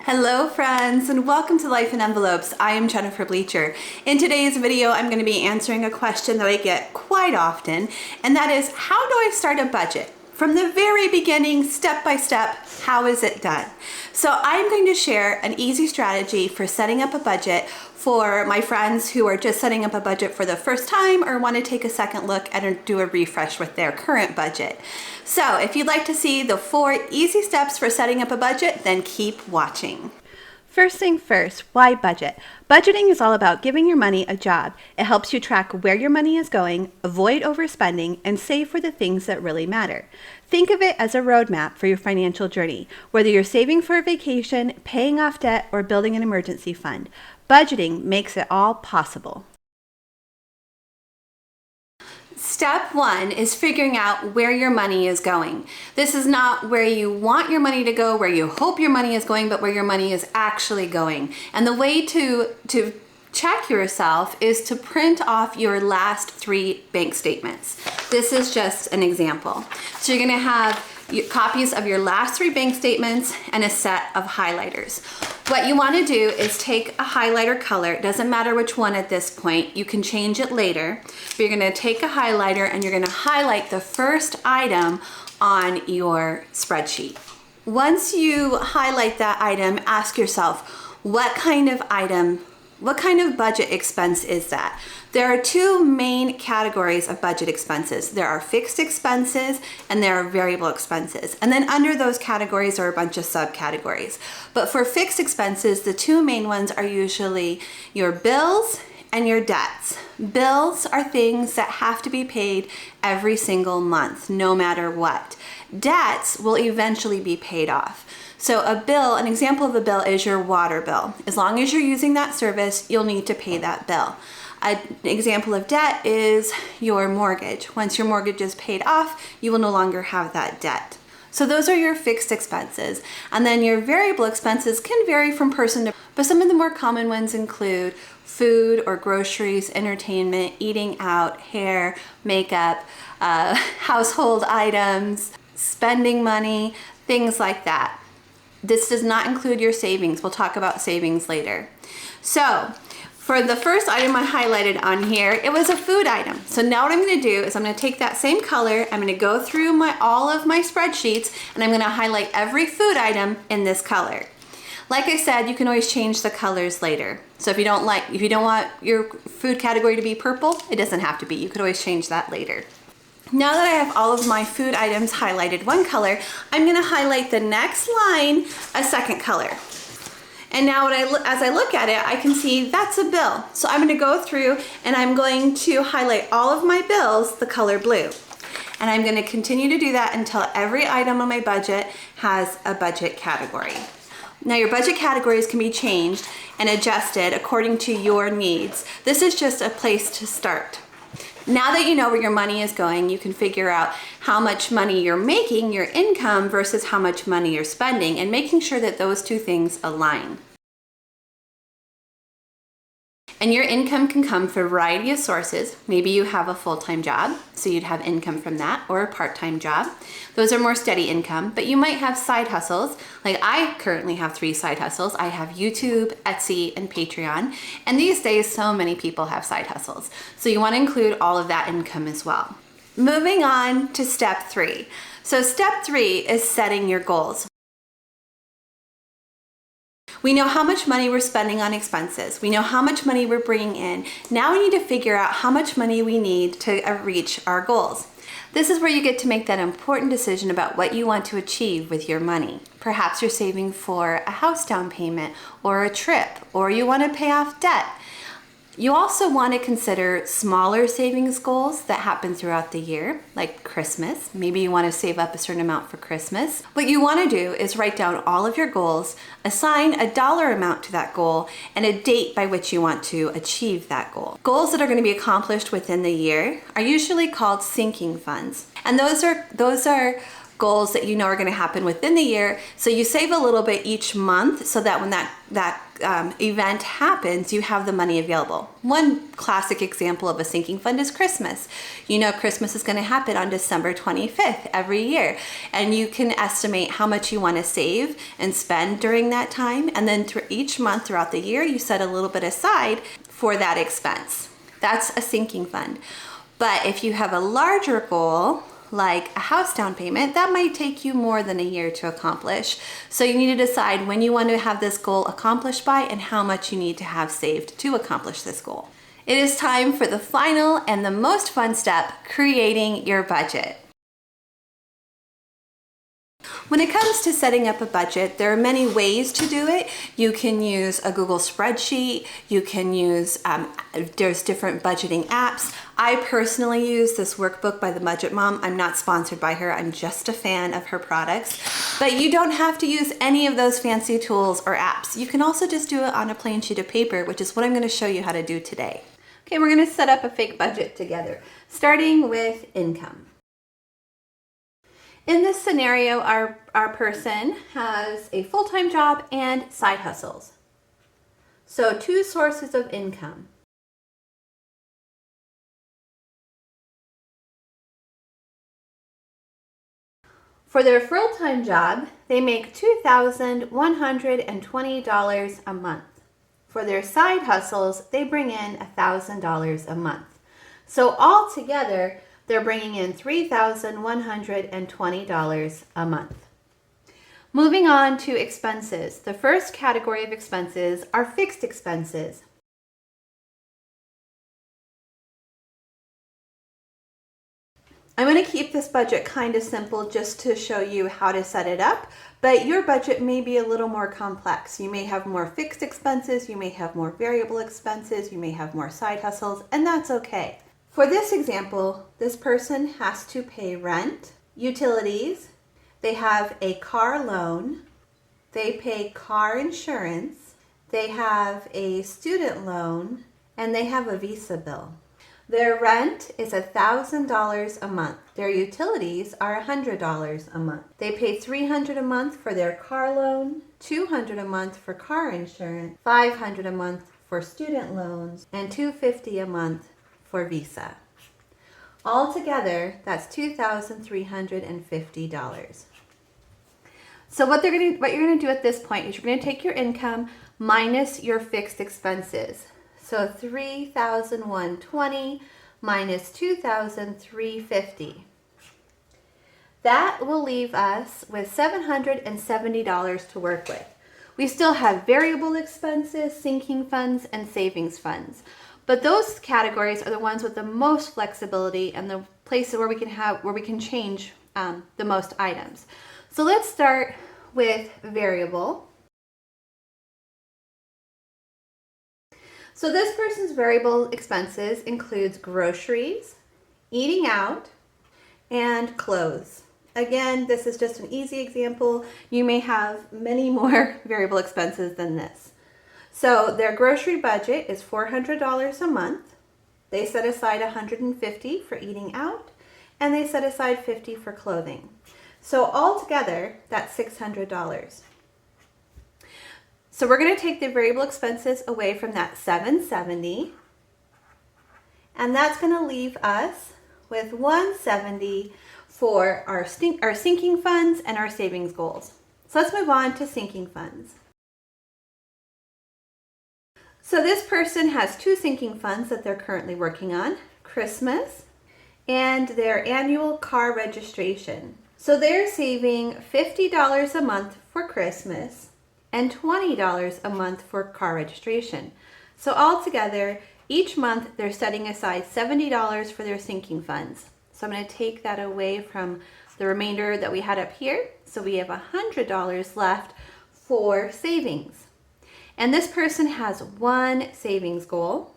Hello friends, and welcome to Life in Envelopes. I am Jennifer Bleecher. In today's video, I'm going to be answering a question that I get quite often, and that is, how do I start a budget? From the very beginning, step by step, how is it done? So I'm going to share an easy strategy for setting up a budget for my friends who are just setting up a budget for the first time or want to take a second look and do a refresh with their current budget. So if you'd like to see the 4 easy steps for setting up a budget, then keep watching. First thing first, why budget? Budgeting is all about giving your money a job. It helps you track where your money is going, avoid overspending, and save for the things that really matter. Think of it as a roadmap for your financial journey, whether you're saving for a vacation, paying off debt, or building an emergency fund. Budgeting makes it all possible. Step 1 is figuring out where your money is going. This is not where you want your money to go, where you hope your money is going, but where your money is actually going. And the way to check yourself is to print off your last 3 bank statements. This is just an example. So you're gonna have copies of your last 3 bank statements and a set of highlighters. What you want to do is take a highlighter color. It doesn't matter which one at this point. You can change it later. But you're going to take a highlighter and you're going to highlight the first item on your spreadsheet. Once you highlight that item, ask yourself, what kind of item, what kind of budget expense is that? There are 2 main categories of budget expenses. There are fixed expenses and there are variable expenses. And then under those categories are a bunch of subcategories. But for fixed expenses, the 2 main ones are usually your bills and your debts. Bills are things that have to be paid every single month, no matter what. Debts will eventually be paid off. So a bill, an example of a bill is your water bill. As long as you're using that service, you'll need to pay that bill. An example of debt is your mortgage. Once your mortgage is paid off, you will no longer have that debt. So those are your fixed expenses. And then your variable expenses can vary from person to person, but some of the more common ones include food or groceries, entertainment, eating out, hair, makeup, household items, spending money, things like that. This does not include your savings. We'll talk about savings later. So for the first item I highlighted on here, it was a food item. So now what I'm gonna do is I'm gonna take that same color, I'm gonna go through all of my spreadsheets, and I'm gonna highlight every food item in this color. Like I said, you can always change the colors later. So if you don't want your food category to be purple, it doesn't have to be. You could always change that later. Now that I have all of my food items highlighted one color, I'm gonna highlight the next line a second color. And now as I look at it, I can see that's a bill. So I'm gonna go through and I'm going to highlight all of my bills the color blue. And I'm gonna continue to do that until every item on my budget has a budget category. Now your budget categories can be changed and adjusted according to your needs. This is just a place to start. Now that you know where your money is going, you can figure out how much money you're making, your income, versus how much money you're spending, and making sure that those 2 things align. And your income can come from a variety of sources. Maybe you have a full-time job, so you'd have income from that, or a part-time job. Those are more steady income, but you might have side hustles. Like I currently have 3 side hustles. I have YouTube, Etsy, and Patreon. And these days, so many people have side hustles. So you want to include all of that income as well. Moving on to step 3. So step 3 is setting your goals. We know how much money we're spending on expenses. We know how much money we're bringing in. Now we need to figure out how much money we need to reach our goals. This is where you get to make that important decision about what you want to achieve with your money. Perhaps you're saving for a house down payment or a trip, or you want to pay off debt. You also want to consider smaller savings goals that happen throughout the year, like Christmas. Maybe you want to save up a certain amount for Christmas. What you want to do is write down all of your goals, assign a dollar amount to that goal, and a date by which you want to achieve that goal. Goals that are going to be accomplished within the year are usually called sinking funds. And those are goals that you know are going to happen within the year. So you save a little bit each month so that when that event happens, you have the money available. One classic example of a sinking fund is Christmas. You know Christmas is going to happen on December 25th every year, and you can estimate how much you want to save and spend during that time, and then each month throughout the year you set a little bit aside for that expense. That's a sinking fund. But if you have a larger goal, like a house down payment, that might take you more than a year to accomplish. So you need to decide when you want to have this goal accomplished by and how much you need to have saved to accomplish this goal. It is time for the final and the most fun step, creating your budget. When it comes to setting up a budget, there are many ways to do it. You can use a Google spreadsheet. You can use, there's different budgeting apps. I personally use this workbook by the Budget Mom. I'm not sponsored by her. I'm just a fan of her products. But you don't have to use any of those fancy tools or apps. You can also just do it on a plain sheet of paper, which is what I'm going to show you how to do today. Okay, we're going to set up a fake budget together, starting with income. In this scenario, our person has a full-time job and side hustles. So 2 sources of income. For their full-time job, they make $2,120 a month. For their side hustles, they bring in $1,000 a month. So altogether, they're bringing in $3,120 a month. Moving on to expenses. The first category of expenses are fixed expenses. I'm going to keep this budget kind of simple just to show you how to set it up, but your budget may be a little more complex. You may have more fixed expenses, you may have more variable expenses, you may have more side hustles, and that's okay. For this example, this person has to pay rent, utilities, they have a car loan, they pay car insurance, they have a student loan, and they have a Visa bill. Their rent is $1,000 a month. Their utilities are $100 a month. They pay $300 a month for their car loan, $200 a month for car insurance, $500 a month for student loans, and $250 a month for Visa. Altogether, that's $2,350. So what you're going to do at this point is you're going to take your income minus your fixed expenses. So $3,120 minus $2,350. That will leave us with $770 to work with. We still have variable expenses, sinking funds, and savings funds. But those categories are the ones with the most flexibility and the places where we can change the most items. So let's start with variable. So this person's variable expenses includes groceries, eating out, and clothes. Again, this is just an easy example. You may have many more variable expenses than this. So their grocery budget is $400 a month. They set aside $150 for eating out, and they set aside $50 for clothing. So altogether, that's $600. So we're going to take the variable expenses away from that $770, and that's going to leave us with $170 for our sinking funds and our savings goals. So let's move on to sinking funds. So this person has 2 sinking funds that they're currently working on, Christmas and their annual car registration. So they're saving $50 a month for Christmas and $20 a month for car registration. So altogether, each month they're setting aside $70 for their sinking funds. So I'm going to take that away from the remainder that we had up here. So we have $100 left for savings. And this person has 1 savings goal,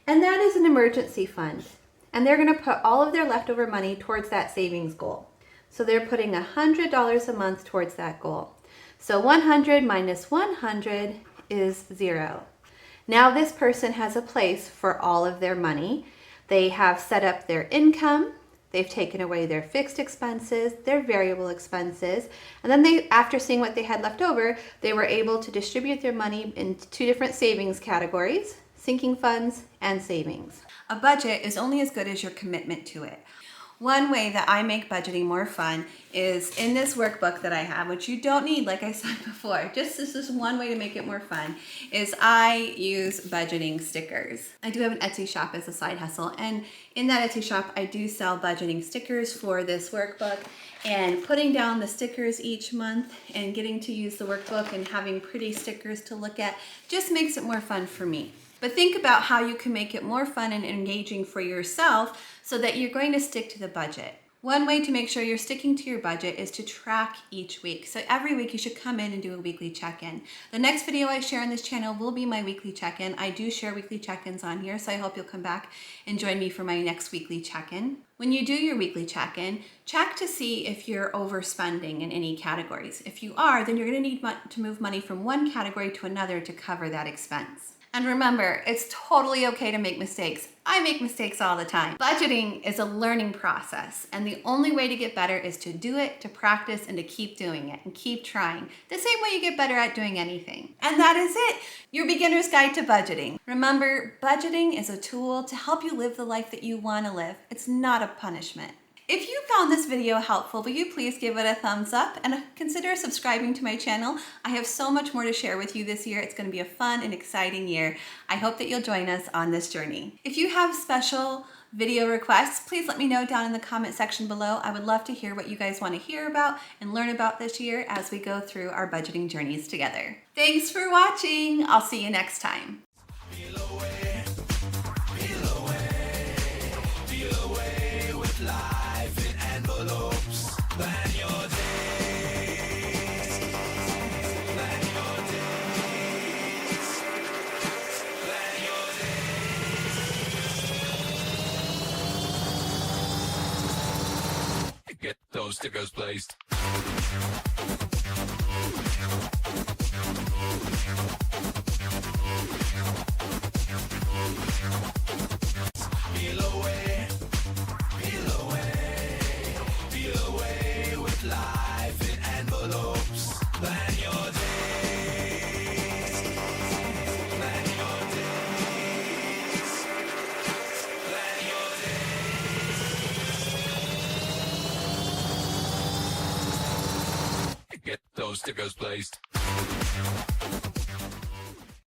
and that is an emergency fund. And they're going to put all of their leftover money towards that savings goal. So they're putting $100 a month towards that goal. So 100 minus 100 is 0. Now this person has a place for all of their money. They have set up their income, they've taken away their fixed expenses, their variable expenses, and then they, after seeing what they had left over, they were able to distribute their money into 2 different savings categories, sinking funds and savings. A budget is only as good as your commitment to it. One way that I make budgeting more fun is in this workbook that I have, which you don't need, like I said before. Just this is one way to make it more fun, is I use budgeting stickers. I do have an Etsy shop as a side hustle, and in that Etsy shop, I do sell budgeting stickers for this workbook. And putting down the stickers each month and getting to use the workbook and having pretty stickers to look at just makes it more fun for me. But think about how you can make it more fun and engaging for yourself so that you're going to stick to the budget. One way to make sure you're sticking to your budget is to track each week. So every week you should come in and do a weekly check-in. The next video I share on this channel will be my weekly check-in. I do share weekly check-ins on here, so I hope you'll come back and join me for my next weekly check-in. When you do your weekly check-in, check to see if you're overspending in any categories. If you are, then you're going to need to move money from one category to another to cover that expense. And remember, it's totally okay to make mistakes. I make mistakes all the time. Budgeting is a learning process, and the only way to get better is to do it, to practice, and to keep doing it and keep trying. The same way you get better at doing anything. And that is it, your beginner's guide to budgeting. Remember, budgeting is a tool to help you live the life that you want to live. It's not a punishment. If you found this video helpful, will you please give it a thumbs up and consider subscribing to my channel? I have so much more to share with you this year. It's going to be a fun and exciting year. I hope that you'll join us on this journey. If you have special video requests, please let me know down in the comment section below. I would love to hear what you guys want to hear about and learn about this year as we go through our budgeting journeys together. Thanks for watching. I'll see you next time. Get those stickers placed. Peel away with life in envelopes. Plan your days. Plan your days. Plan your days. Get those stickers placed.